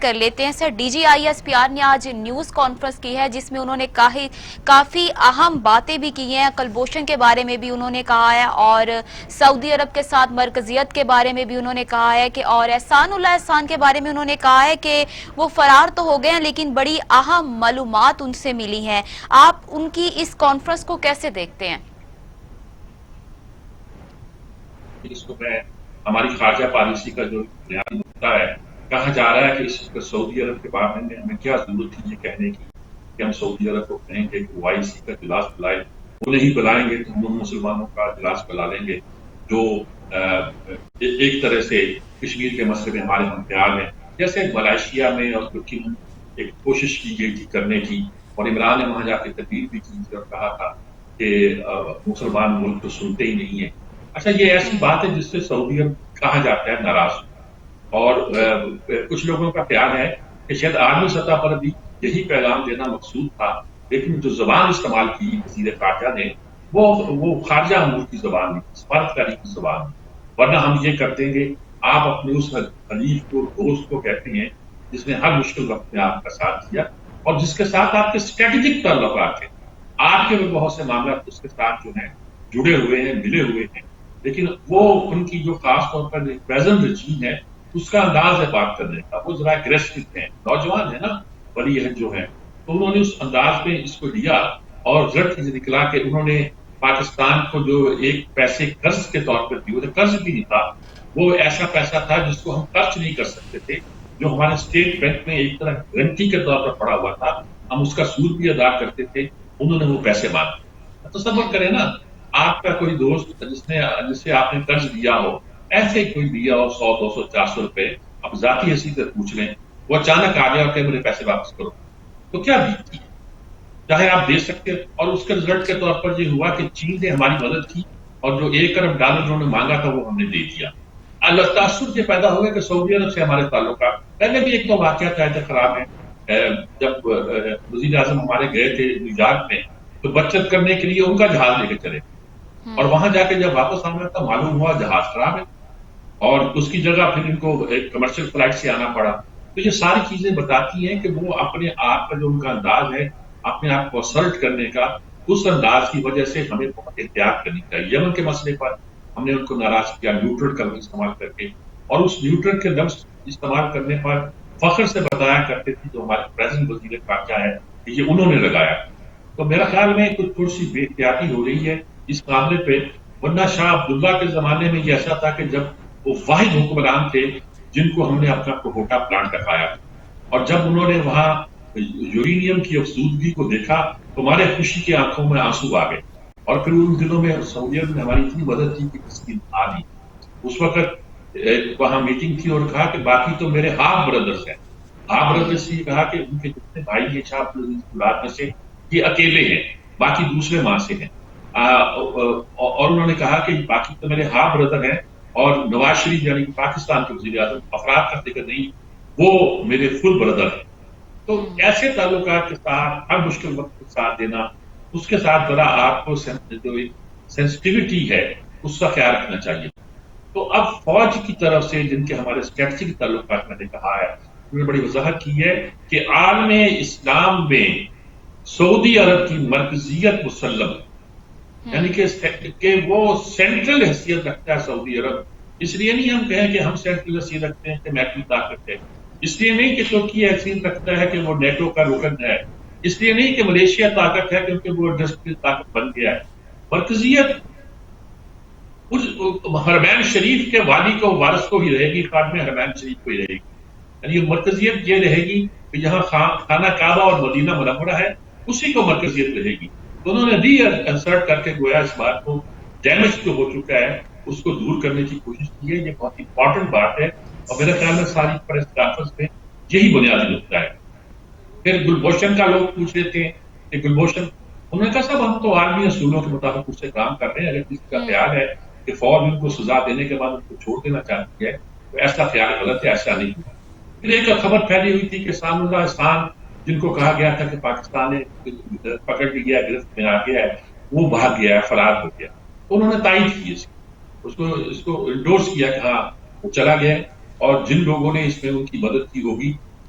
کر لیتے ہیں sir, D G I S P R نے آج نیوز کانفرنس کی ہے جس میں انہوں نے کافی اہم باتیں بھی کی ہیں، کلبھوشن کے بارے میں بھی انہوں نے کہا ہے اور سعودی عرب کے ساتھ مرکزیت کے بارے میں بھی انہوں نے کہا ہے کہ اور احسان اللہ احسان کے بارے میں انہوں نے کہا ہے کہ وہ فرار تو ہو گئے ہیں لیکن بڑی اہم معلومات ان سے ملی ہیں۔ آپ ان کی اس کانفرنس کو کیسے دیکھتے ہیں؟ اس کو میں ہماری خارجہ پالیسی کا جو بنیادی نقطہ ہے، کہا جا رہا ہے کہ اس سعودی عرب کے بارے میں ہمیں کیا ضرورت تھی یہ کہنے کی کہ ہم سعودی عرب کو کہیں گے کہ OIC کا اجلاس بلائے، وہ نہیں بلائیں گے تو ہم مسلمانوں کا اجلاس بلا لیں گے جو ایک طرح سے کشمیر کے مسئلے میں ہمارے ہم پیار ہیں، جیسے ملائیشیا میں اور ترکی میں ایک کوشش کی گئی تھی کرنے کی، اور عمران نے وہاں جا کے تقریر بھی کی تھی اور کہا تھا کہ مسلمان ملک تو سنتے ہی نہیں ہیں۔ اچھا، یہ ایسی بات ہے جس سے سعودی عرب کہا جاتا ہے ناراض، اور کچھ لوگوں کا خیال ہے کہ شاید عالمی سطح پر بھی یہی پیغام دینا مقصود تھا، لیکن جو زبان استعمال کی وزیر خارجہ نے وہ خارجہ امور کی زبان نہیں، سفارتکاری کی زبان نہیں، ورنہ ہم یہ کر دیں گے۔ آپ اپنے اس حلیف کو، دوست کو کہتے ہیں جس نے ہر مشکل وقت میں آپ کا ساتھ دیا اور جس کے ساتھ آپ کے اسٹریٹجک تعلقات ہیں، آپ کے بھی بہت سے معاملات اس کے ساتھ جو ہیں جڑے ہوئے ہیں، ملے ہوئے ہیں، لیکن وہ ان کی جو خاص طور پر پریزنٹ رجیم ہے اس کا انداز ہے بات کرنے کا، وہ ذرا اگریسو ہیں، نوجوان ہے نا، ولی عہد جو ہے، تو انہوں نے اس انداز میں اس کو لیا اور رٹ نکلا کہ انہوں نے پاکستان کو جو ایک پیسے قرض کے طور پر دی، وہ قرض بھی نہیں تھا، وہ ایسا پیسہ تھا جس کو ہم خرچ نہیں کر سکتے تھے، جو ہمارے اسٹیٹ بینک میں ایک طرح گارنٹی کے طور پر پڑا ہوا تھا، ہم اس کا سود بھی ادا کرتے تھے، انہوں نے وہ پیسے مانگے۔ تصور کریں نا، آپ کا کوئی دوست جسے آپ نے قرض دیا ہو، ایسے کوئی دیا ہو 100 200 400 روپے، اب ذاتی حیثیت سے پوچھ لیں، وہ اچانک آ گیا کہ میرے پیسے واپس کرو، تو کیا بیتتی ہے؟ چاہے آپ دے سکتے، اور اس کے رزلٹ کے طور پر یہ ہوا کہ چین نے ہماری مدد کی اور جو $1 ارب انہوں نے مانگا تھا وہ ہم نے دے دیا۔ اللہ تاثر یہ پیدا ہو گیا کہ سعودی عرب سے ہمارے تعلقات پہلے بھی ایک دو واقعات چاہتے خراب ہیں، جب وزیر اعظم ہمارے گئے تھے نیویارک میں تو بچت کرنے کے لیے ان کا جہاز لے کے چلے، اور وہاں جا کے جب واپس آنا تھا معلوم ہوا جہاز خراب ہے اور اس کی جگہ پھر ان کو ایک کمرشل فلائٹ سے آنا پڑا۔ تو یہ ساری چیزیں بتاتی ہیں کہ وہ اپنے آپ کا جو ان کا انداز ہے اپنے آپ کو اسرٹ کرنے کا، اس انداز کی وجہ سے ہمیں بہت احتیاط کرنی چاہیے۔ یمن کے مسئلے پر ہم نے ان کو ناراض کیا نیوٹرل کا استعمال کر کے، اور اس نیوٹرل کے لفظ استعمال کرنے پر فخر سے بتایا کرتے تھے جو ہمارے پریزنٹ وزیر خارجہ ہے کہ یہ انہوں نے لگایا۔ تو میرا خیال میں کچھ تھوڑی سی بے احتیاطی ہو رہی ہے اس معاملے پہ، ورنہ شاہ عبداللہ کے زمانے میں یہ ایسا تھا کہ جب وہ واحد حکمران تھے جن کو ہم نے اپنا پروٹا پلانٹ رکھایا، اور جب انہوں نے وہاں یورینیم کی افزودگی کو دیکھا تو ہمارے خوشی کی آنکھوں میں آنسو آ گئے، اور پھر ان دنوں میں سعودیت نے ہماری اتنی مدد کی کہ اس کی آ دی۔ اس وقت وہاں میٹنگ تھی اور کہا کہ باقی تو میرے ہاف بردرز ہیں، ہاف بردرز سے یہ کہا کہ ان کے جتنے بھائی ہیں شاہ عبدالعزیز اولاد میں سے یہ اکیلے ہیں، باقی دوسرے ماں سے ہیں، اور انہوں نے کہا کہ باقی تو میرے ہاف بردر ہیں، اور نواز شریف یعنی کہ پاکستان کے وزیر اعظم افراد کا ذکر نہیں، وہ میرے فل بردر ہیں۔ تو ایسے تعلقات کے ساتھ ہر مشکل وقت کو ساتھ دینا، اس کے ساتھ ذرا آپ کو جو سینسٹیوٹی ہے اس کا خیال رکھنا چاہیے۔ تو اب فوج کی طرف سے جن کے ہمارے اسٹریٹجک تعلقات میں نے کہا ہے، انہوں نے بڑی وضاحت کی ہے کہ عالم اسلام میں سعودی عرب کی مرکزیت مسلم ہے، یعنی کہ وہ سینٹرل حیثیت رکھتا ہے سعودی عرب۔ اس لیے نہیں ہم کہیں کہ ہم سینٹرل حیثیت رکھتے ہیں کہ میٹل طاقت ہے، اس لیے نہیں کہ ترکی حیثیت رکھتا ہے کہ وہ نیٹو کا رکن ہے، اس لیے نہیں کہ ملیشیا طاقت ہے کیونکہ وہ انڈسٹریل طاقت بن گیا ہے۔ مرکزیت حرمین شریف کے والی کو وارث کو ہی رہے گی، خادم حرمین شریف کو ہی رہے گی، یعنی مرکزیت یہ رہے گی کہ جہاں خانہ کعبہ اور مدینہ منورہ ہے اسی کو مرکزیت رہے گی۔ تو انہوں نے ری انسرٹ کر کے گویا اس بات کو ڈیمیج جو ہو چکا ہے اس کو دور کرنے کی کوشش کی ہے۔ یہ بہت امپورٹنٹ بات ہے اور میرے خیال میں ساری پریس کانفرنس میں یہی بنیادی نقطہ ہے۔ پھر گلبھوشن کا لوگ پوچھ لیتے ہیں کہ گلبھوشن، انہوں نے کہا صاحب ہم تو عالمی اصولوں کے مطابق اس سے کام کر رہے ہیں، اگر کسی کا خیال ہے کہ فوج ان کو سزا دینے کے بعد ان کو چھوڑ دینا چاہتی ہے تو ایسا خیال غلط ہے، ایسا نہیں ہوا۔ پھر ایک خبر پھیلی ہوئی تھی کہ احسان اللہ احسان جن کو کہا گیا تھا کہ پاکستان نے پکڑ لیا، گرفت میں آ گیا ہے، وہ بھاگ گیا ہے، فرار ہو گیا، تو انہوں نے تائید کی اس کو انڈورس کیا کہ ہاں وہ چلا گیا، اور جن لوگوں نے اس میں ان کی مدد کی ہوگی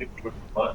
MiG-21,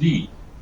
D